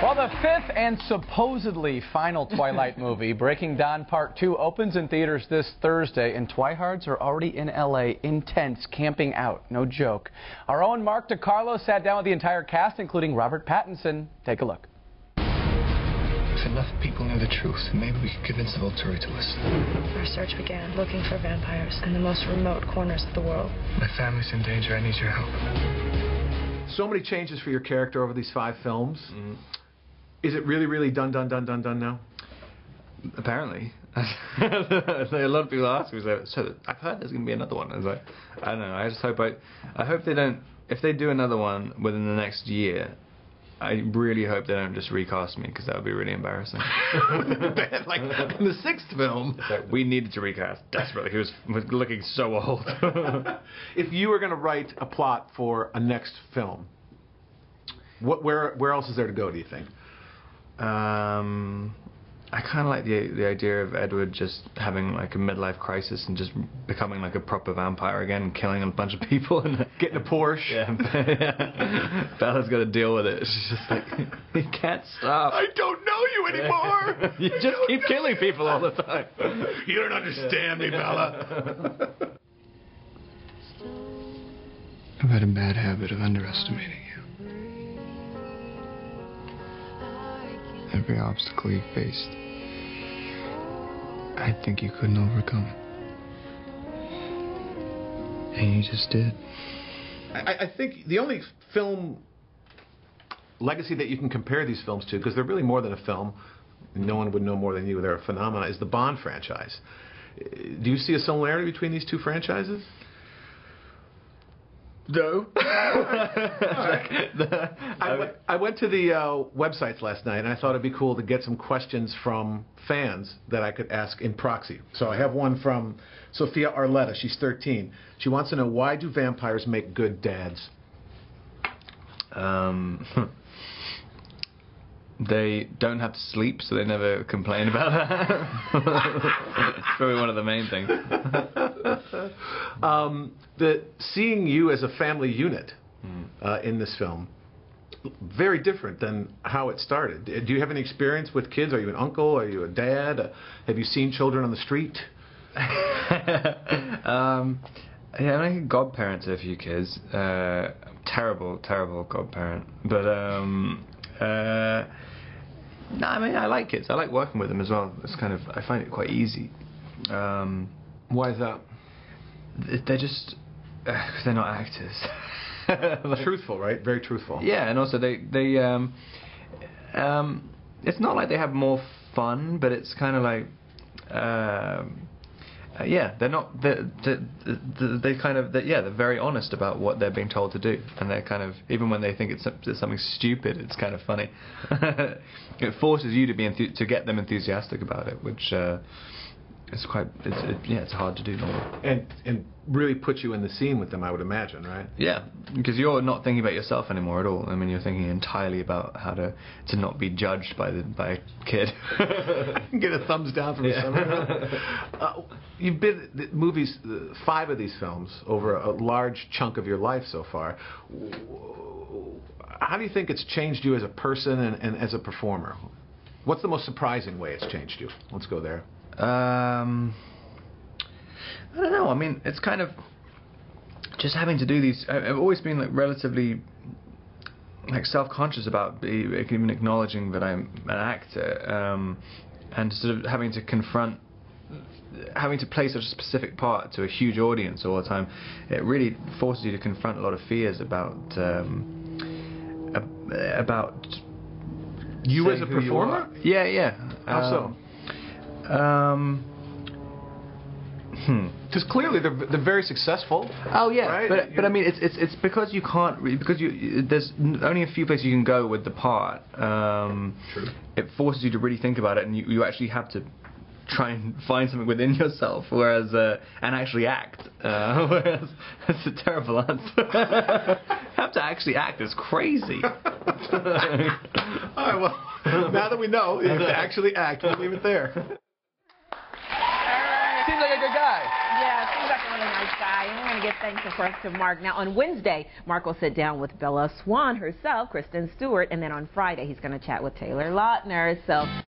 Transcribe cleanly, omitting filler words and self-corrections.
Well, the fifth and supposedly final Twilight movie, Breaking Dawn Part 2, opens in theaters this Thursday, and Twihards are already in L.A., in tents, camping out. No joke. Our own Mark DiCarlo sat down with the entire cast, including Robert Pattinson. Take a look. If enough people knew the truth, maybe we could convince the Volturi to listen. Our search began, looking for vampires in the most remote corners of the world. My family's in danger. I need your help. So many changes for your character over these 5 films. Is it really done now? Apparently. A lot of people ask me, so I've heard there's going to be another one. I was like, I don't know. I just hope I hope they don't. If they do another one within the next year, I really hope they don't just recast me, because that would be really embarrassing. Like in the 6th film, we needed to recast desperately. He was looking so old. If you were going to write a plot for a next film, where else is there to go, do you think? I kind of like the idea of Edward just having like a midlife crisis and just becoming like a proper vampire again and killing a bunch of people and getting a Porsche. Yeah. Bella's got to deal with it. She's just like, he can't stop. I don't know you anymore. You just keep killing people all the time. You don't understand me, Bella. I've had a bad habit of underestimating you. Every obstacle you faced, I think you couldn't overcome. And you just did. I think the only film legacy that you can compare these films to, because they're really more than a film, no one would know more than you, they're a phenomenon, is the Bond franchise. Do you see a similarity between these two franchises? No. I went to the websites last night, and I thought it'd be cool to get some questions from fans that I could ask in proxy. So I have one from Sophia Arletta. She's 13. She wants to know, why do vampires make good dads? They don't have to sleep, so they never complain about that. It's probably one of the main things. Seeing you as a family unit in this film, very different than how it started. Do you have any experience with kids? Are you an uncle? Are you a dad? Have you seen children on the street? Yeah, I think godparent to a few kids. Terrible godparent. But no, I mean, I like kids. I like working with them as well. It's kind of, I find it quite easy. Why is that? They're just, they're not actors. Like, truthful, right? Very truthful. Yeah, and also they it's not like they have more fun, but it's kind of like, yeah, they're not, they kind of, yeah, they're very honest about what they're being told to do, and they're kind of, even when they think it's something stupid, it's kind of funny. It forces you to get them enthusiastic about it, which it's quite, yeah, it's hard to do normally. And really put you in the scene with them, I would imagine, right? Yeah, because you're not thinking about yourself anymore at all. I mean, you're thinking entirely about how to not be judged by a kid. Get a thumbs down from someone. You've been in movies, 5 of these films, over a large chunk of your life so far. How do you think it's changed you as a person and as a performer? What's the most surprising way it's changed you? Let's go there. I don't know. I mean, it's kind of just having to do these. I've always been like relatively like self-conscious about even acknowledging that I'm an actor, and sort of having to play such a specific part to a huge audience all the time. It really forces you to confront a lot of fears about you as a performer. Yeah. How so? Because clearly they're very successful. Oh yeah, right? but I mean it's because you can't there's only a few places you can go with the part. True. It forces you to really think about it, and you actually have to try and find something within yourself, whereas and actually act. Whereas that's a terrible answer. Have to actually act is crazy. All right, well, now that we know, you have to actually act. We'll leave it there. Seems like a good guy. Yeah, seems like one really nice guy. And we're going to give thanks, of course, to Mark. Now, on Wednesday, Mark will sit down with Bella Swan herself, Kristen Stewart, and then on Friday, he's going to chat with Taylor Lautner. So.